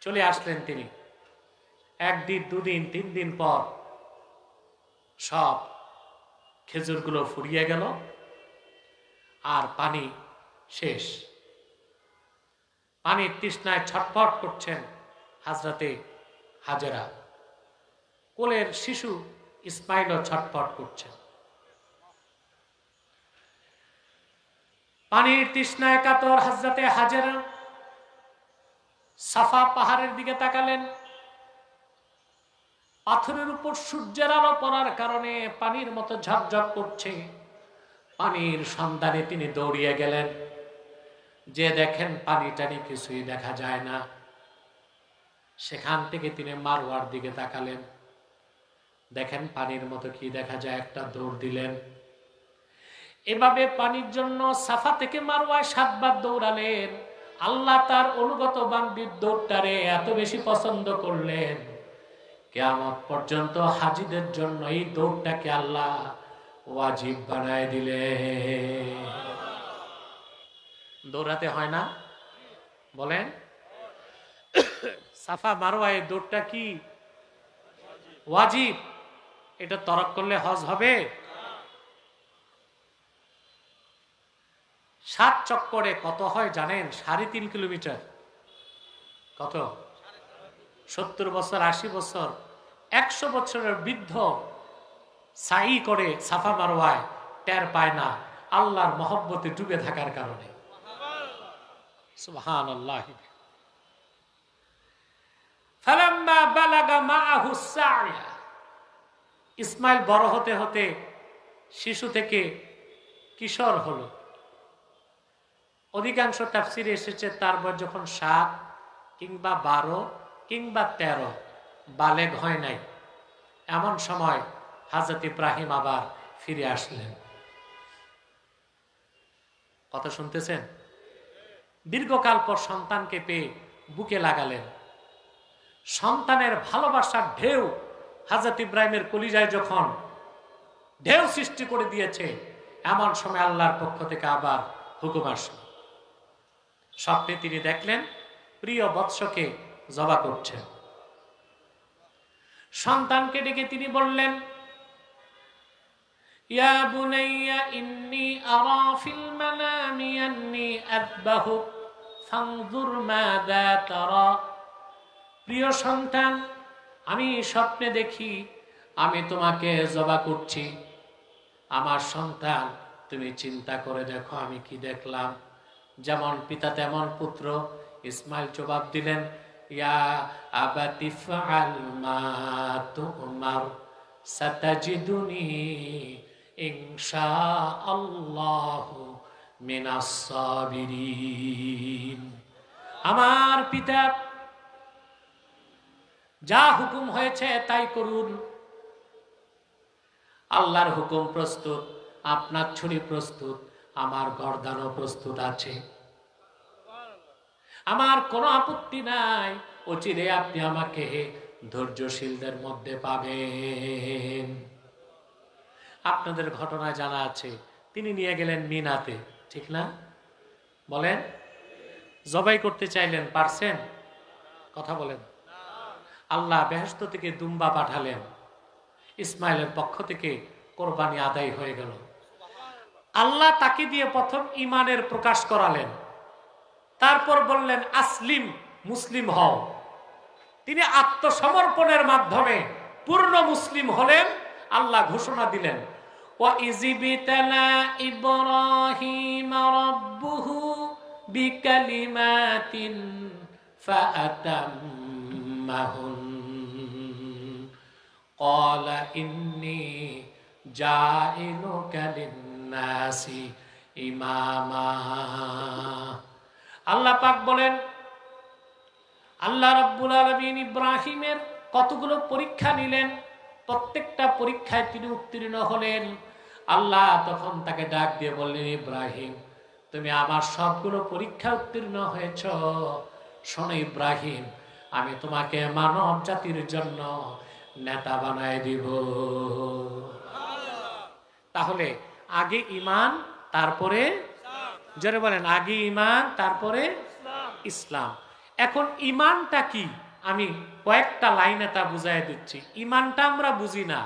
চলে আসলেন তিনি। 1 দিন, 2 দিন, 3 দিন পর সব খেজুরগুলো ফুরিয়ে গেল আর পানি শেষ। পানির তৃষ্ণায় ছটফট করছেন হযরতে হাজেরা। কোলের শিশু ইসমাইলও ছটফট করছে। পানির তৃষ্ণায় কাতর হযরতে হাজেরা সাফা পাহাড়ের দিকে তাকালেন। পাথরের উপর সূর্যের আলো পড়ার কারণে পানির মতো ঝকঝক করছে। পানির সন্ধানে তিনি দৌড়িয়ে গেলেন। যে দেখেন পানি টানি কিছুই দেখা যায় না। সেখান থেকে তিনি মারওয়ার দিকে তাকালেন, দেখেন পানির মতো কি দেখা যায়, একটা দৌড় দিলেন। এভাবে পানির জন্য সাফা থেকে মারওয়ায় 7 বার দৌড়ালেন। আল্লাহ তার অনুগত বান্দির দৌড়টারে এত বেশি পছন্দ করলেন, কিয়ামত পর্যন্ত হাজীদের জন্য এই দৌড়টাকে আল্লাহ ওয়াজিব বানায় দিলেন। দৌড়াতে হয় না বলেন? সাফা মারওয়া এই দৌড়টা কি ওয়াজিব? এটা তরক করলে হজ হবে? 7 চক্করে কত হয় জানেন? 3.5 কিলোমিটার। কত? 70 বছর, 80 বছর, 100 বছরের বৃদ্ধ সাই করে সাফা মারওয়ায়, টের পায় না আল্লাহর মহব্বতে ডুবে থাকার কারণে। সুবহানাল্লাহ। ফালাম্মা বালাগা মাআহু সা'য়া, ইসমাইল বড় হতে হতে শিশু থেকে কিশোর হলো। অধিকাংশ তাফসিরে এসেছে তার বয়স যখন 7 কিংবা 12 কিংবা 13, বালেগ হয় নাই, এমন সময় হযরত ইব্রাহিম আবার ফিরে আসলেন। কথা শুনতেছেন? দীর্ঘকাল পর সন্তানকে পেয়ে বুকে লাগালেন। সন্তানের ভালোবাসার ঢেউ হযরত ইব্রাহিমের কলিজায় যখন ঢেউ সৃষ্টি করে দিয়েছে, এমন সময় আল্লাহর পক্ষ থেকে আবার হুকুম আসলো। স্বপ্নে তিনি দেখলেন প্রিয় বৎসকে জবা করছেন। সন্তানকে ডেকে তিনি বললেন, ইয়া বুনাইয়া ইন্নী আরা ফিল মানামি আন্নী আযবাহুক ফানজুর মাযা তারা। প্রিয় সন্তান, আমি স্বপ্নে দেখি আমি তোমাকে জবা করছি। আমার সন্তান, তুমি চিন্তা করে দেখো আমি কি দেখলাম। যেমন পিতা তেমন পুত্র। ইসমাইল জবাব দিলেন, ইয়া আবাতি ফাআল মা তুমার সাতাজিদুনি ইনশাআল্লাহু মিনাস সাবিরিন। আমার পিতা, যা হুকুম হয়েছে তাই করুন। আল্লাহর হুকুম প্রস্তুত, আপনার ছুরি প্রস্তুত, আমার গর্দানও প্রস্তুত আছে। আমার কোনো আপত্তি নাই। অচিরে আপনি আমাকে ধৈর্যশীলদের মধ্যে পাবেন। আপনাদের ঘটনা জানা আছে, তিনি নিয়ে গেলেন মিনাতে, ঠিক না? বলেন, জবাই করতে চাইলেন, পারছেন? কথা বলেন। আল্লাহ বেহেশত থেকে দুম্বা পাঠালেন, ইসমাইলের পক্ষ থেকে কোরবানি আদায় হয়ে গেল। আল্লাহ তাকে দিয়ে প্রথম ইমানের প্রকাশ করালেন, তারপর বললেন আসলিম, মুসলিম হও। তিনি আত্মসমর্পণের মাধ্যমে পূর্ণ মুসলিম হলেন। আল্লাহ ঘোষণা দিলেন, ওয়া ইযিবতালা ইব্রাহিম রাব্বুহু বিকালিমাতিন ফাআতাম্মাহুন ক্বালা ইন্নী জাইলুকা লিন-নাসি ইমামা। আল্লাহ পাক বলেন, আল্লাহ রাব্বুল আলামিন ইব্রাহিমের কতগুলো পরীক্ষা নিলেন, প্রত্যেকটা পরীক্ষায় তিনি উত্তীর্ণ হলেন। আল্লাহ তখন তাকে ডাক দিয়ে বললেন, ইব্রাহিম, তুমি আমার সবগুলো পরীক্ষা উত্তীর্ণ হয়েছ। শোনো ইব্রাহিম, আমি তোমাকে মানব জাতির জন্য নেতা বানায় দিব। তাহলে আগে ঈমান, তারপরে জোরে বলেন, আগে ঈমান তারপরে ইসলাম। এখন ঈমানটা কি আমি কয়েকটা লাইনে তা বুঝাই দিচ্ছি। ঈমানটা আমরা বুঝি না।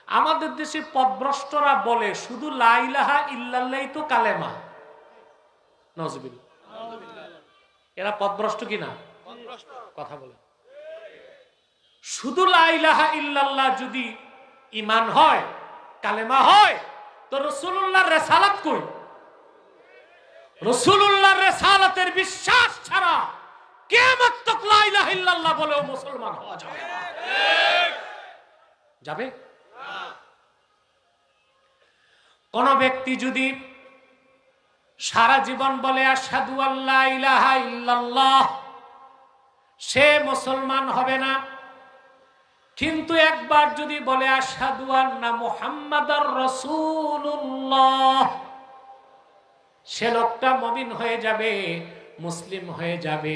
আমাদের দেশে পথভ্রষ্টরা বলে শুধু লা ইলাহা ইল্লাল্লাহই তো কালেমা। নাউজুবিল্লাহ। এরা পথভ্রষ্ট কিনা? কথা বলে। শুধু লা ইলাহা ইল্লাল্লাহ যদি ঈমান হয়, কালেমা হয়, তো রাসূলুল্লাহর রিসালাত কই? রাসূলুল্লাহর রিসালাতের বিশ্বাস ছাড়া কিয়ামত তক লা ইলাহা ইল্লাল্লাহ বলেও মুসলমান হওয়া যাবে না। যাবে? কোন ব্যক্তি যদি সারা জীবন বলে আশহাদু আল্লা ইলাহা ইল্লাল্লাহ, সে মুসলমান হবে না। কিন্তু একবার যদি বলে আশহাদু আন্না মুহাম্মাদার রাসূলুল্লাহ, সে লোকটা মুমিন হয়ে যাবে, মুসলিম হয়ে যাবে।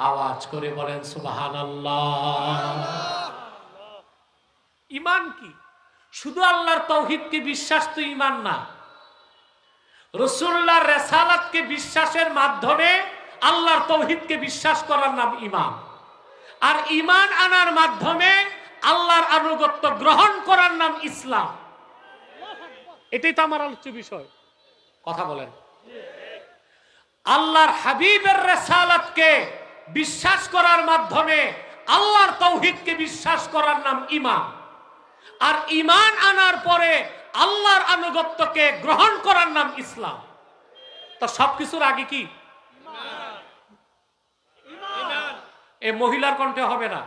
আওয়াজ করে বলেন সুবহানাল্লাহ। ঈমান কি? শুধু আল্লাহর তাওহীদকে বিশ্বাস তো ঈমান না। রাসূলুল্লাহর রিসালাতকে বিশ্বাসের মাধ্যমে আল্লাহর তাওহীদকে বিশ্বাস করার নাম ঈমান। আর ঈমান আনার মাধ্যমে আল্লাহর আনুগত্য গ্রহণ করার নাম ইসলাম। এটাই তো আমার আলোচ্য বিষয়। কথা বলেন। আল্লাহর হাবিবের রিসালাতকে বিশ্বাস করার মাধ্যমে আল্লাহর তাওহীদকে বিশ্বাস করার নাম ঈমান। আর ঈমান আনার পরে আল্লাহর আনুগত্যকে গ্রহণ করার নাম ইসলাম। তো সবকিছুর আগে কি? এ মহিলার কণ্ঠে হবে না।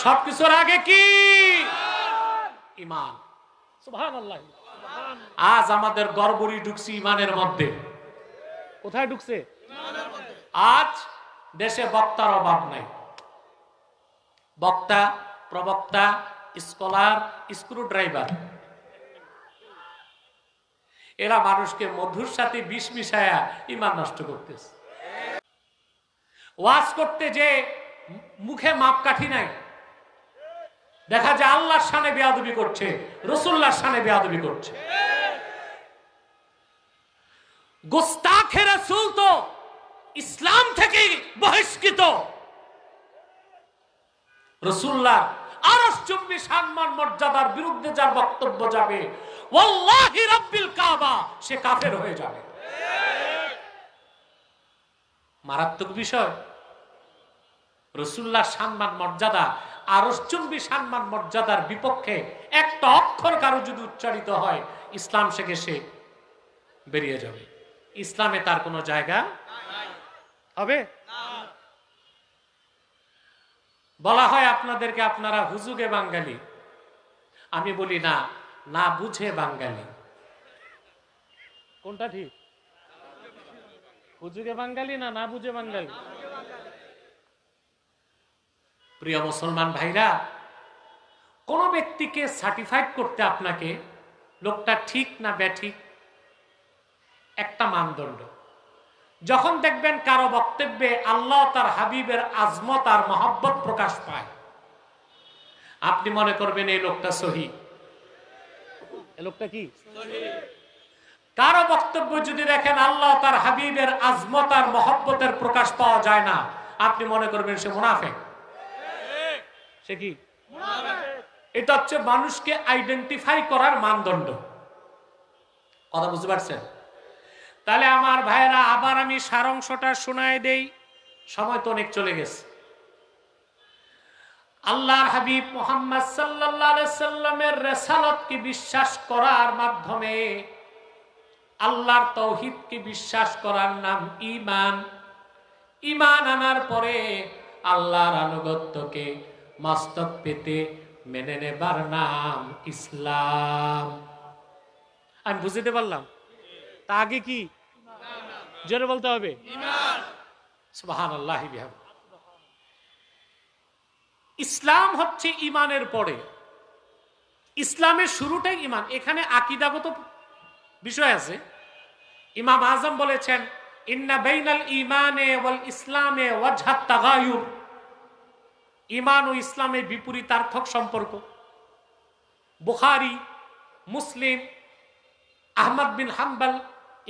সবকিছুর আগে কি? ঈমান। সুবহানাল্লাহ। আজ আমাদের গড়বড়ি ঢুকছে ঈমানের মধ্যে। কোথায় ঢুকছে? আজ দেশে বক্তার অভাব নাই। বক্তা, প্রবক্তা, স্কলার, স্ক্রু ড্রাইভার, এরা মানুষকে মধুর সাথে বিষ মিশায়া ঈমান নষ্ট করতেছে। ওয়াজ করতে যে মুখে মাপকাঠি নাই, দেখা যায় আল্লাহর শানে বেয়াদবি করছে, রাসূলুল্লাহর শানে বেয়াদবি করছে। গোস্তাখে রাসূল তো ইসলাম থেকে বহিষ্কৃত। রাসূলুল্লাহ আরশচুম্বী সম্মান মর্যাদার বিরুদ্ধে যার বক্তব্য যাবে, ওয়াল্লাহি রাব্বিল কাবা, সে কাফের হয়ে যাবে। মারাত্মক বিষয়। রাসূলুল্লাহর সম্মান মর্যাদা, আরশচুম্বী সম্মান মর্যাদার বিপক্ষে একটা অক্ষর কারো যদি উচ্চারিত হয়, ইসলাম থেকে সে বেরিয়ে যাবে। ইসলামে তার কোনো জায়গা হবে। বলা হয় আপনাদেরকে, আপনারা হুজুগে বাঙালি। আমি বলি না, না বুঝে বাঙালি। কোনটা ঠিক? হুজুগে বাঙালি না, না বুঝে বাঙালি? প্রিয় মুসলমান ভাইরা, কোন ব্যক্তিকে সার্টিফাইড করতে আপনাকে লোকটা ঠিক না ব্যাঠিক একটা মানদণ্ড। যখন দেখবেন কারো বক্তব্যে আল্লাহ তার হাবিবের আজমত আর মহব্বত প্রকাশ পায়, আপনি মনে করবেন এই লোকটা সহি। এই লোকটা কি? কারো বক্তব্য যদি দেখেন আল্লাহ তার হাবিবের আজমত আর মহব্বতের প্রকাশ পাওয়া যায় না, আপনি মনে করবেন সে মুনাফিক। সে কি? এটা হচ্ছে মানুষকে আইডেন্টিফাই করার মানদণ্ড। কথা বুঝতে পারছেন? তাহলে আমার ভাইরা, আবার আমি সারাংশটা শোনায় দেই, সময় তো অনেক চলে গেছে। আল্লাহর হাবিব মুহাম্মদ সাল্লাল্লাহু আলাইহি সাল্লামের রিসালাতকে বিশ্বাস করার মাধ্যমে আল্লাহর তাওহীদকে বিশ্বাস করার নাম ঈমান। ঈমান আনার পরে আল্লাহর আনুগত্যকে মস্তক পেতে মেনে নেবার নাম ইসলাম। আমি বুঝতে পারলাম? তা আগে কি? জোরে বলতে হবে ঈমান। সুবহানাল্লাহ। ইসলাম হচ্ছে ঈমানের পরে। ইসলামের শুরুটাই ঈমান। এখানে আকীদাগত বিষয় আছে। ইমাম আযম বলেছেন, ইন্না বাইনাল ঈমানে ওয়াল ইসলামে ওয়াজহাত তাগায়ুর। ঈমান ও ইসলামের বিপরীতার্থক সম্পর্ক। বুখারী, মুসলিম, আহমদ বিন হাম্বল,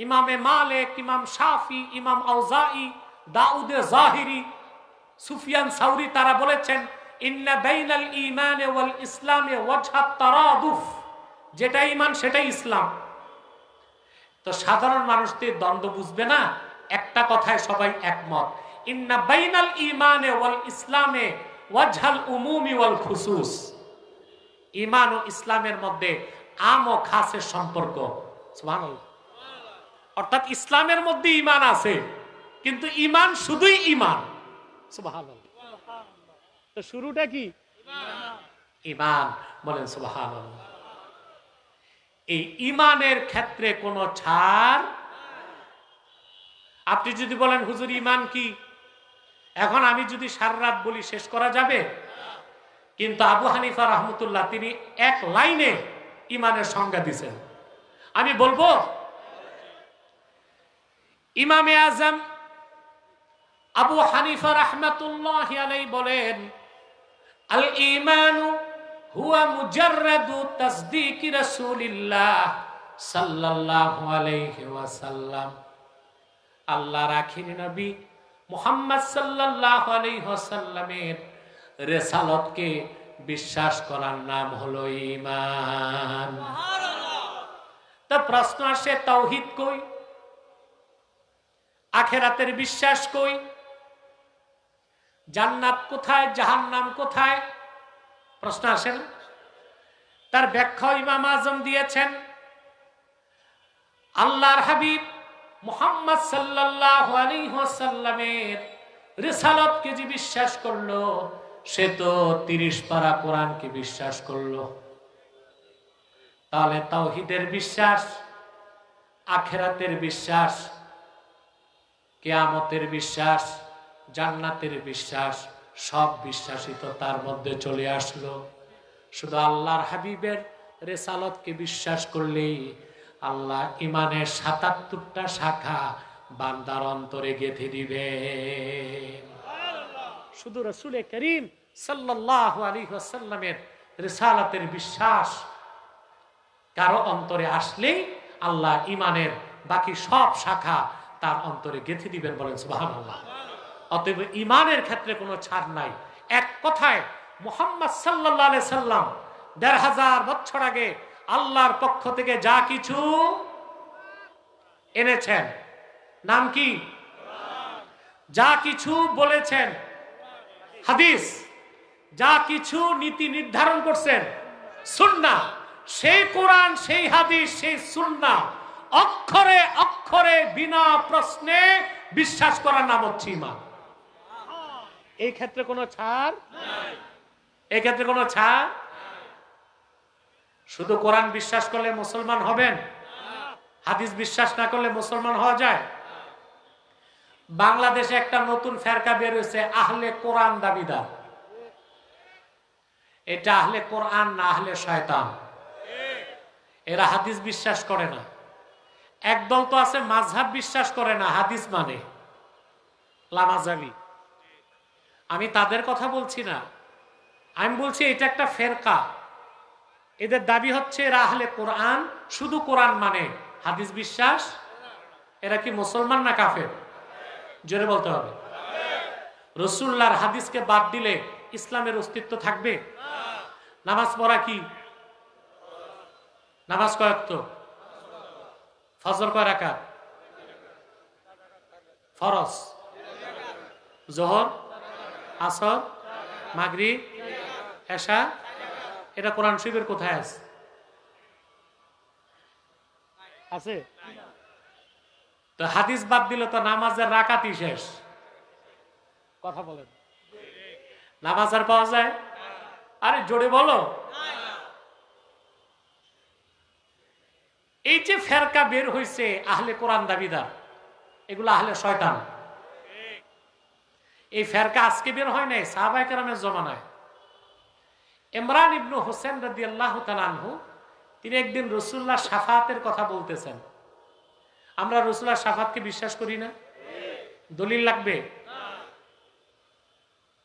ইমামে মালিক, ইমাম শাফি, ইমাম আউজাই, দাউদে জাহিরি, সুফিয়ান সাউরি, তারা বলেছেন ইন্না বাইনাল ঈমানে ওয়াল ইসলামে ওয়াজহাত তারাদুফ। যেটা ঈমান সেটাই ইসলাম। তো সাধারণ মানুষদের দ্বন্দ্ব বুঝবে না, একটা কথায় সবাই একমত, ইন্না বাইনাল ঈমানে ওয়াল ইসলামে ওয়াজহাল উমুমি ওয়াল খুসুস। ঈমান ও ইসলামের মধ্যে আম ও খাসের সম্পর্ক। সুবহানাল্লাহ। অর্থাৎ ইসলামের মধ্যে ঈমান আছে, কিন্তু ঈমান শুধুই ঈমান। সুবহানাল্লাহ। তো শুরুটা কি? ঈমান। বলেন সুবহানাল্লাহ। এই ঈমানের ক্ষেত্রে কোনো ছাড়। আপনি যদি বলেন হুজুর ঈমান কি, এখন আমি যদি সারা রাত বলি শেষ করা যাবে? কিন্তু আবু হানিফা রহমতুল্লাহ তিনি এক লাইনে ইমানের সংজ্ঞা দিয়েছেন। আমি বলবো ইমামে আজম আবু হানিফা রাহমাতুল্লাহি আলাইহি বলেন, আল ঈমানু হুয়া মুজাররাদু তাসদীকি রাসূলিল্লাহ সাল্লাল্লাহু আলাইহি ওয়াসাল্লাম। আল্লাহর আখির নবী মুহাম্মদ সাল্লাল্লাহু আলাইহি ওয়াসাল্লামের রিসালাতকে বিশ্বাস করার নাম হলো ঈমান। তো প্রশ্ন আসে, তাওহীদ কই? আখিরাতের বিশ্বাস কই? জান্নাত কোথায়, জাহান্নাম কোথায়? প্রশ্ন আসে না? তার ব্যাখ্যা ইমাম আজম দিয়েছেন। আল্লাহর হাবিব মুহাম্মদ সাল্লাল্লাহু আলাইহি ওয়াসাল্লামের রিসালাতকে যে বিশ্বাস করলো সে তো 30 পারা কোরআনকে বিশ্বাস করলো। তাহলে তাওহীদের বিশ্বাস, আখিরাতের বিশ্বাস, কিয়ামতের বিশ্বাস, জান্নাতের বিশ্বাস, সব বিশ্বাসই তো তার মধ্যে চলে আসলো। শুধু আল্লাহর হাবিবের রিসালাতকে বিশ্বাস করলেই আল্লাহ ইমানের ৭৭টা শাখা বান্দার অন্তরে গেঁথে দিবে। শুধু রাসূল করিম সাল্লাল্লাহু আলাইহি ওয়াসাল্লামের রিসালাতের বিশ্বাস কারো অন্তরে আসলেই আল্লাহ ইমানের বাকি সব শাখা তার অন্তরে গেঁথে দিবেন। বলেন সুবহানাল্লাহ। অতএব ইমানের ক্ষেত্রে কোনো ছাড় নাই। এক কথায় মুহাম্মদ সাল্লাল্লাহু আলাইহি সাল্লাম ১৫০০ বছর আগে আল্লাহর পক্ষ থেকে যা কিছু এনেছেন, নাম কি? যা কিছু বলেছেন হাদিস, যা কিছু নীতি নির্ধারণ করছেন সুন্নাহ, সেই কোরআন, সেই হাদিস, সেই সুন্নাহ অক্ষরে অক্ষরে বিনা প্রশ্নে বিশ্বাস করার নাম হচ্ছে ঈমান। এই ক্ষেত্রে কোনো ছাড় নাই। এই ক্ষেত্রে কোনো ছাড়। শুধু কোরআন বিশ্বাস করলে মুসলমান হবেন, হাদিস বিশ্বাস না করলে মুসলমান হওয়া যায়? বাংলাদেশে একটা নতুন ফেরকা বের হয়েছে, আহলে কোরআন দাবিদার। এটা আহলে কোরআন না আহলে শয়তান। এরা হাদিস বিশ্বাস করে না। একদল তো আছে মাযহাব বিশ্বাস করে না, হাদিস মানে, লামাযাবি। আমি তাদের কথা বলছি না, আমি বলছি এটা একটা ফেরকা। এদের দাবি হচ্ছে এরা আহলে কোরআন, শুধু কোরআন মানে, হাদিস বিশ্বাস। এরা কি মুসলমান না কাফের? জোরে বলতে হবে। রাসূলুল্লাহর হাদিসকে বাদ দিলে ইসলামের অস্তিত্ব থাকবে? নামাজ পড়া কি? নামাজ কয় ওয়াক্ত? ফজর কয় রাকাত? ফরজ, যোহর, আসর, মাগরিব, এশা। এটা কোরআন শরীফের কোথায় আছে? আছে? তো হাদিস বাদ দিলে তো নামাজের রাকাতই শেষ। কথা বলেন, নামাজ আর পাওয়া যায়? আরে জোরে বলো। এই যে ফেরকা বের হইছে আহলে কোরআন দাবিদার, এগুলো আহলে শয়তান। এই ফেরকা আজকে বের হয় নাই, সাহাবায়ে কেরামের জমানায়। ইমরান ইবনে হোসেন রাদিয়াল্লাহু তাআলা আনহু তিনি একদিন রাসূলুল্লাহ শাফাআতের কথা বলতেছেন। আমরা রাসূলুল্লাহ শাফাআতকে বিশ্বাস করি না? দলিল লাগবে?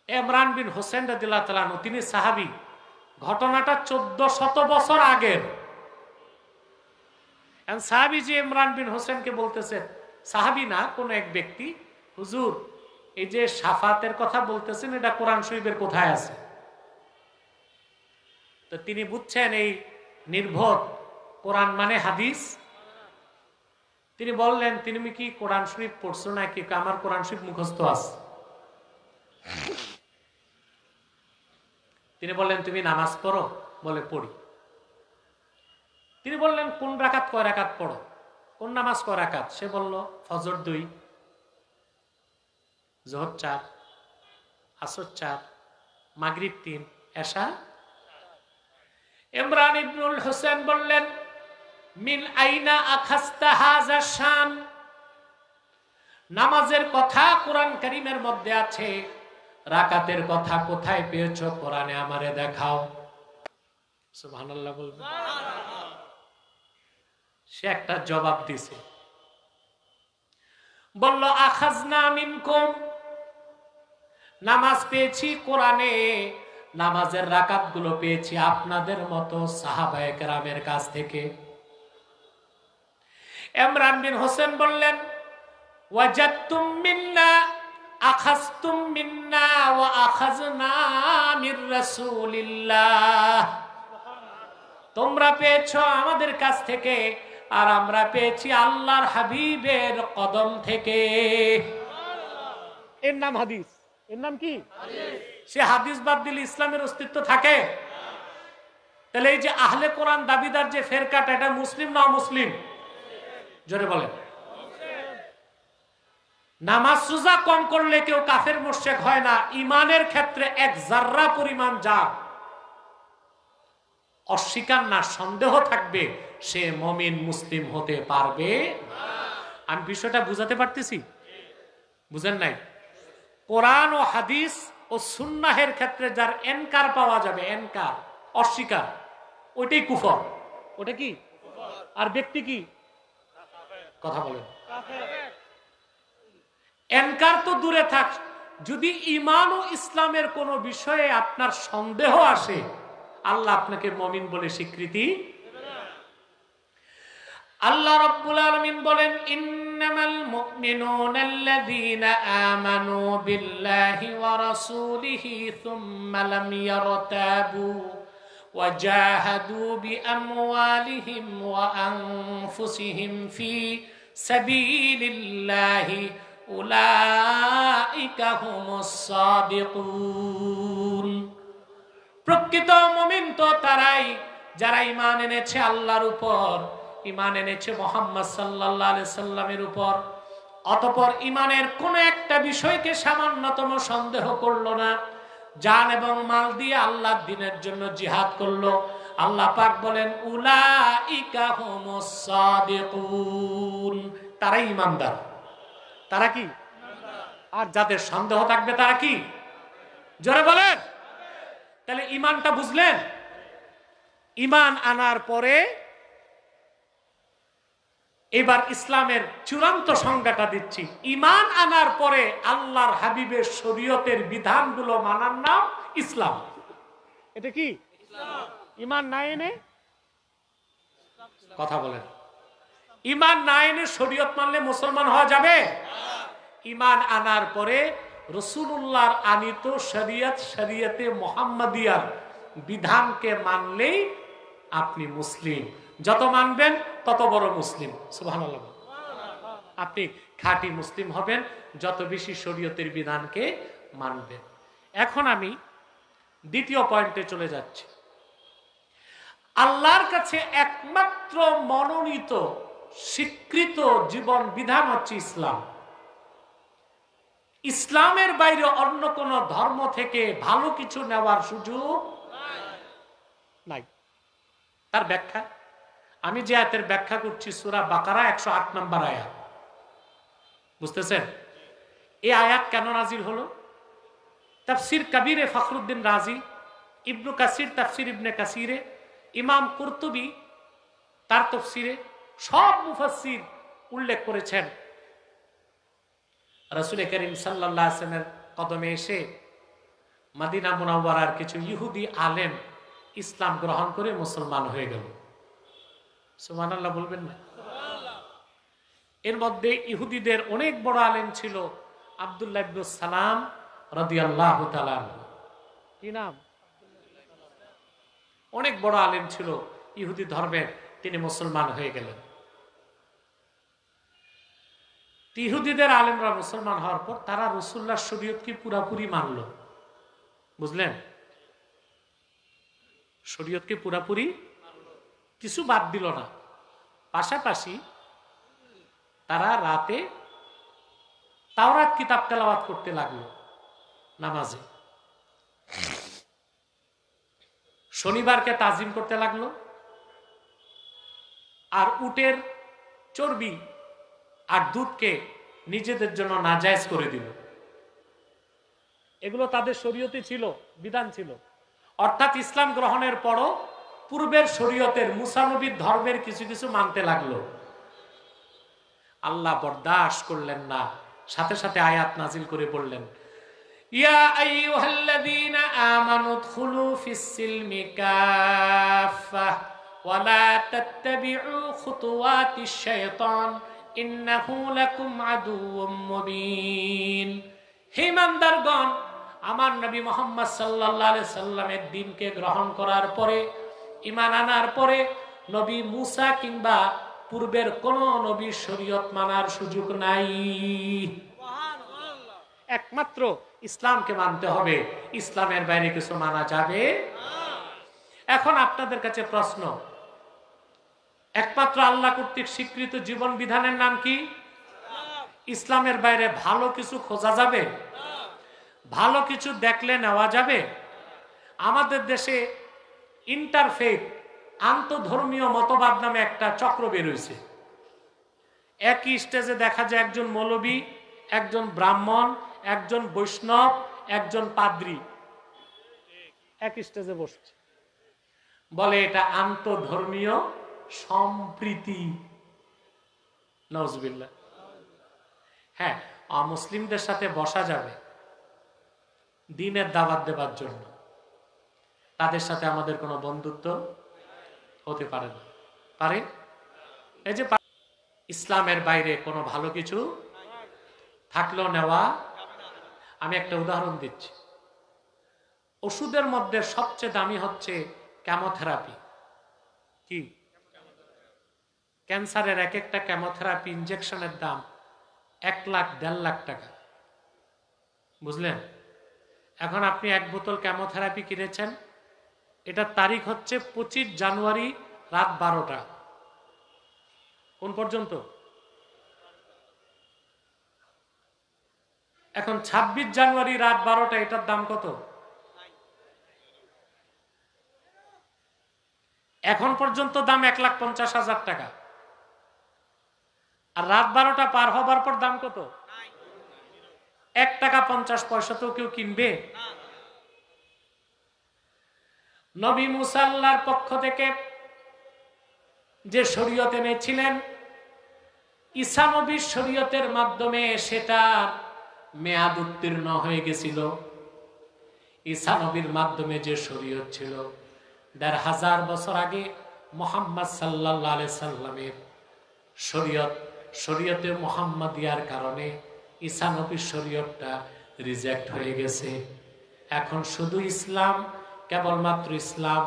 ইমরান বিন হোসেন রাদিয়াল্লাহু তাআলা আনহু তিনি সাহাবী। ঘটনাটা 1400 বছর আগের। সাহাবী যে ইমরান বিন হোসেনকে বলতেছেন, সাহাবী না কোন এক ব্যক্তি, হুজুর এই যে শাফাতের কথা বলতেছেন এটা কোরআন শরীফের কোথায় আছে? তো তিনি বুঝছেন এই নির্ভর কোরআন মানে হাদিস। তিনি বললেন, তুমি কি কোরআন শরীফ পড়ছো নাকি? আমার কোরআন শরীফ মুখস্থ আছে। তিনি বললেন, তুমি নামাজ পড়ো? বলে পড়ি। তিনি বললেন, কোন রাকাত কয় রাকাত পড়ো? কোন নামাজ কয় রাকাত? সে বলল, ফজর 2, যোহর 4, আসর 4, মাগরিব 3, এশা। ইমরান ইবনুল হোসেন বললেন, মিন আইনা আখাস্তা হাযা শান? নামাজের কথা কোরআন কারীমের মধ্যে আছে, রাকাতের কথা কোথায় পেয়েছো কোরআনে আমারে দেখাও। সুবহানাল্লাহ বলবেন। সে একটা জবাব দিছে, বলল আখাজনা মিনকুম, নামাজ পেয়েছি কোরআনে, নামাজের রাকাত গুলো পেয়েছি আপনাদের মতো সাহাবায়ে কেরামের কাছ থেকে। ইমরান বিন হোসেন বললেন ওয়াজাদতুম মিন্না আখাজতুম মিন্না ওয়া আখাজনা মির রাসূলিল্লাহ, তোমরা পেয়েছো আমাদের কাছ থেকে আর আমরা পেয়েছি আল্লাহর হাবিবের কদম থেকে। এর নাম হাদিস। এর নাম কি? সে হাদিস বাদ দিলে ইসলামের অস্তিত্ব থাকে? তাহলে এই যে আহলে কোরআন দাবিদার যে ফেরকাটা, এটা মুসলিম না অমুসলিম? জোরে বলেন। নামাজ রোজা কম করলে কেউ কাফের মুশরিক হয় না। ইমানের ক্ষেত্রে এক জাররা পরিমাণ যা অস্বীকার না সন্দেহ থাকবে, সে মুমিন মুসলিম হতে পারবে। আমি বিষয়টা বুঝাতে পারতেছি? বুঝেন নাই? কোরআন ও হাদিস ও সুন্নাহের ক্ষেত্রে যার এনকার পাওয়া যাবে, এনকার অস্বীকার, ওইটাই কুফর। ওটা কি? আর ব্যক্তি কি? কথা বলেন। এনকার তো দূরে থাক, যদি ঈমান ও ইসলামের কোনো বিষয়ে আপনার সন্দেহ আসে, আল্লাহ আপনাকে মুমিন বলে স্বীকৃতি দেবে না। আল্লাহ রাব্বুল আলামিন বলেন ইন্নামাল মুমিনুনাল্লাযীনা আমানু বিল্লাহি ওয়া রাসূলিহি সুম্মা লাম ইয়ারতাবু ওয়া জাহাদু বিআমওয়ালিহিম ওয়া আনফুসিহিম ফি সাবিলিল্লাহি উলাইকা হুমুস সাদিকুন। প্রকৃত মুমিন তো তারাই যারা ঈমান এনেছে আল্লাহর উপর, ঈমান এনেছে মুহাম্মদ সাল্লাল্লাহু আলাইহি সাল্লামের উপর, অতঃপর ঈমানের কোন একটা বিষয়কে সামান্যতম সন্দেহ করলো না, জান এবং মাল দিয়ে আল্লাহর দ্বীনের জন্য জিহাদ করলো। আল্লাহ পাক বলেন উলাইকা হুমুস সাদিকুন, তারাই ঈমানদার। তারা কি? আর যাদের সন্দেহ থাকবে তারা কি? জোরে বলেন। তাহলে ঈমানটা বুঝলেন? ঈমান আনার পরে এবার ইসলামের চূড়ান্ত সংজ্ঞাটা দিচ্ছি। ঈমান আনার পরে আল্লাহর হাবিবের শরীয়তের বিধানগুলো মানার নাম ইসলাম। এটা কি? ঈমান না এনে কথা বলেন। ঈমান না এনে শরীয়ত মানলে মুসলমান হওয়া যাবে? ঈমান আনার পরে রাসূলুল্লাহর আনিত শরীয়ত, শরীয়তে মুহাম্মাদিয়ার বিধানকে মানলেই আপনি মুসলিম। যত মানবেন তত বড় মুসলিম। সুবহানাল্লাহ। আপনি খাঁটি মুসলিম হবেন যত বেশি শরীয়তের বিধানকে মানবেন। এখন আমি দ্বিতীয় পয়েন্টে চলে যাচ্ছি। আল্লাহর কাছে একমাত্র মনোনীত স্বীকৃত জীবন বিধান হচ্ছে ইসলাম। ইসলামের বাইরে অন্য কোন ধর্ম থেকে ভালো কিছু নেওয়ার সুযোগ নাই। তার ব্যাখ্যা আমি যে আয়াতের ব্যাখ্যা করছি সূরা বাকারা 108 নম্বর আয়াত, বুঝতেছেন? এই আয়াত কেন নাজিল হলো? তাফসীর কবিরে ফখরুদ্দিন রাজি, ইবনু কাসির তাফসীর ইবনে কাসিরে, ইমাম কুরতুবী তার তাফসীরে, সব মুফাসসির উল্লেখ করেছেন রাসূল করিম সাল্লাল্লাহু আলাইহি ওয়াসাল্লামের কদমে এসে মদিনা মুনাওয়ারার কিছু ইহুদি আলেম ইসলাম গ্রহণ করে মুসলমান হয়ে গেল। সুবহানাল্লাহ বলবেন না? এর মধ্যে ইহুদিদের অনেক বড় আলেম ছিল আব্দুল্লাহ ইবনে সালাম রাদিয়াল্লাহু তাআলা। কি নাম? অনেক বড় আলেম ছিল ইহুদি ধর্মের, তিনি মুসলমান হয়ে গেলেন। ইহুদিদের আলেমরা মুসলমান হওয়ার পর তারা রাসূলুল্লাহর শরীয়তকে পুরাপুরি মানল। বুঝলেন? শরীয়তকে পুরাপুরি, কিছু বাদ দিল না। পাশাপাশি তারা রাতে তাওরাত কিতাব তেলাওয়াত করতে লাগলো নামাজে, শনিবারকে তাজিম করতে লাগলো, আর উটের চর্বি আর দুধকে নিজেদের জন্য নাজায়েজ করে দিল। এগুলো তাদের শরীয়তে ছিল, বিধান ছিল। অর্থাৎ ইসলাম গ্রহণের পরও পূর্বের শরীয়তের মুসা নবীর ধর্মের কিছু কিছু মানতে লাগলো। আল্লাহ বরদাস্ত করলেন না, সাথে সাথে আয়াত নাজিল করে বললেন, ইয়া আইয়ুহাল্লাযীনা আমানু উদখুলু ফিস-সিলমি কাফা ওয়া লা তাত্তাবিউ খুতুওয়াতিশ শাইতান ইন্নাহু লাকুম আদুউম মুবিন। হে ইমানদারগণ, আমার নবী মুহাম্মদ সাল্লাল্লাহু আলাইহি সাল্লামের দ্বীনকে গ্রহণ করার পরে, ঈমান আনার পরে নবী মুসা কিংবা পূর্বের কোন নবীর শরীয়ত মানার সুযোগ নাই। একমাত্র ইসলামকে মানতে হবে, ইসলামের বাইরে কিছু মানা যাবে। এখন আপনাদের কাছে প্রশ্ন, একমাত্র আল্লাহ কর্তৃক স্বীকৃত জীবন বিধানের নাম কি? ইসলামের বাইরে ভালো কিছু খোঁজা যাবে? ভালো কিছু দেখলে নেওয়া যাবে? আমাদের দেশে ইন্টারফেথ, আন্তধর্মীয় মতবাদ নামে একটা চক্র বের হয়েছে। একই স্টেজে দেখা যায় একজন মৌলবী, একজন ব্রাহ্মণ, একজন বৈষ্ণব, একজন পাদ্রী একই স্টেজে বসছে, বলে এটা আন্তধর্মীয় সম্প্রীতি। নাউজুবিল্লাহ। হ্যাঁ, অমুসলিমদের সাথে বসা যাবে দ্বীনের দাওয়াত দেবার জন্য, তাদের সাথে আমাদের কোনো বন্ধুত্ব হতে পারে না। পারে? এই যে ইসলামের বাইরে কোনো ভালো কিছু থাকলেও নেওয়া। আমি একটা উদাহরণ দিচ্ছি। ওষুধের মধ্যে সবচেয়ে দামি হচ্ছে কেমোথেরাপি। কি? ক্যান্সারের এক একটা কেমোথেরাপি ইনজেকশনের দাম 1 লাখ 1.5 লাখ টাকা। বুঝলেন? এখন আপনি 1 বোতল কেমোথেরাপি কিনেছেন, এটার তারিখ হচ্ছে 25 জানুয়ারি রাত 12টা। কোন পর্যন্ত? এখন 26 জানুয়ারি রাত 12টা, এটার দাম কত? এখন পর্যন্ত দাম 1,50,000 টাকা। আর রাত 12টা পার হবার পর দাম কত? 1 টাকা 50 পয়সাতেও কেউ কিনবে? নবী মুসা আল্লাহর পক্ষ থেকে যে শরীয়ত এনেছিলেন, ঈসা নবীর শরীয়তের মাধ্যমে সেটা মেয়াদ উত্তীর্ণ হয়ে গেছিল। ঈসা নবীর মাধ্যমে যে শরীয়ত ছিল 1500 বছর আগে মুহাম্মদ সাল্লাল্লাহু আলাইহি সাল্লামের শরীয়তে মুহাম্মাদিয়ার কারণে ঈসা নবীর শরীয়তটা রিজেক্ট হয়ে গেছে। এখন শুধু ইসলাম, কেবলমাত্র ইসলাম,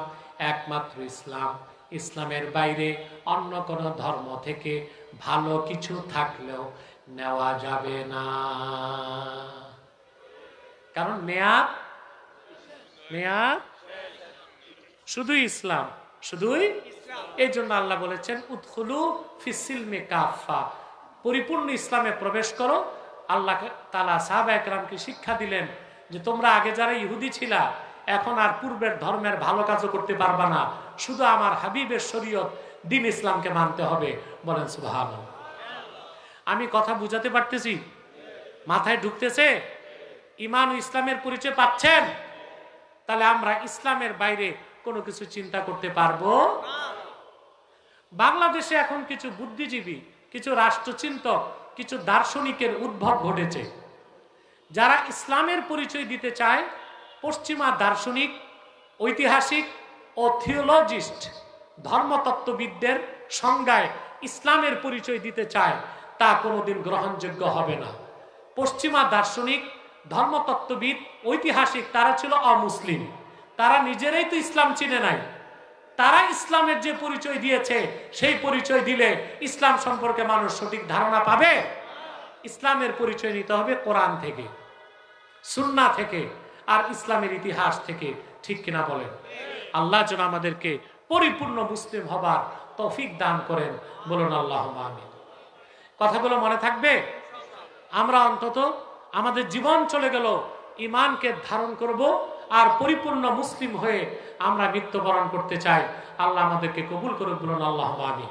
একমাত্র ইসলাম। ইসলামের বাইরে অন্য কোনো ধর্ম থেকে ভালো কিছু থাকলেও নেওয়া যাবে না, কারণ মেয়াদ শুধু ইসলাম, শুধুই। এই জন্য আল্লাহ বলেছেন উদখুলু ফিস-সিলমি কাফা, পরিপূর্ণ ইসলামে প্রবেশ করো। আল্লাহ তাআলা সাহাবা একরামকে শিক্ষা দিলেন যে তোমরা আগে যারা ইহুদি ছিলা, এখন আর পূর্বের ধর্মের ভালো কাজও করতে পারবা না, শুধু আমার হাবিবের শরীয়ত দ্বীন ইসলামকে মানতে হবে। বলেন সুবহানাল্লাহ। আমি কথা বুঝাতে পারতেছি? মাথায় ঢুকতেছে? ঈমান ও ইসলামের পরিচয় পাচ্ছেন? তাহলে আমরা ইসলামের বাইরে কোনো কিছু চিন্তা করতে পারবো? বাংলাদেশে এখন কিছু বুদ্ধিজীবী, কিছু রাষ্ট্রচিন্তক, কিছু দার্শনিকের উদ্ভব ঘটেছে, যারা ইসলামের পরিচয় দিতে চায় পশ্চিমা দার্শনিক, ঐতিহাসিক ও থিওলজিস্ট, ধর্মতত্ত্ববিদদের সংজ্ঞায় ইসলামের পরিচয় দিতে চায়। তা কোনোদিন গ্রহণযোগ্য হবে না। পশ্চিমা দার্শনিক, ধর্মতত্ত্ববিদ, ঐতিহাসিক তারা ছিল অমুসলিম। তারা নিজেরাই তো ইসলাম চিনে নাই। তারা ইসলামের যে পরিচয় দিয়েছে সেই পরিচয় দিলে ইসলাম সম্পর্কে মানুষ সঠিক ধারণা পাবে? ইসলামের পরিচয় নিতে হবে কোরআন থেকে, সুন্নাহ থেকে, আর ইসলামের ইতিহাস থেকে। ঠিক কিনা বলেন? আল্লাহ যেন আমাদেরকে পরিপূর্ণ মুসলিম হবার তৌফিক দান করেন। বলুন আল্লাহুম্মা আমিন। কথাগুলো মনে থাকবে? আমরা অন্তত আমাদের জীবন চলে গেল ঈমানকে ধারণ করব আর পরিপূর্ণ মুসলিম হয়ে আমরা মৃত্যুবরণ করতে চাই। আল্লাহ আমাদেরকে কবুল করুন। বলুন আল্লাহুম্মা আমিন।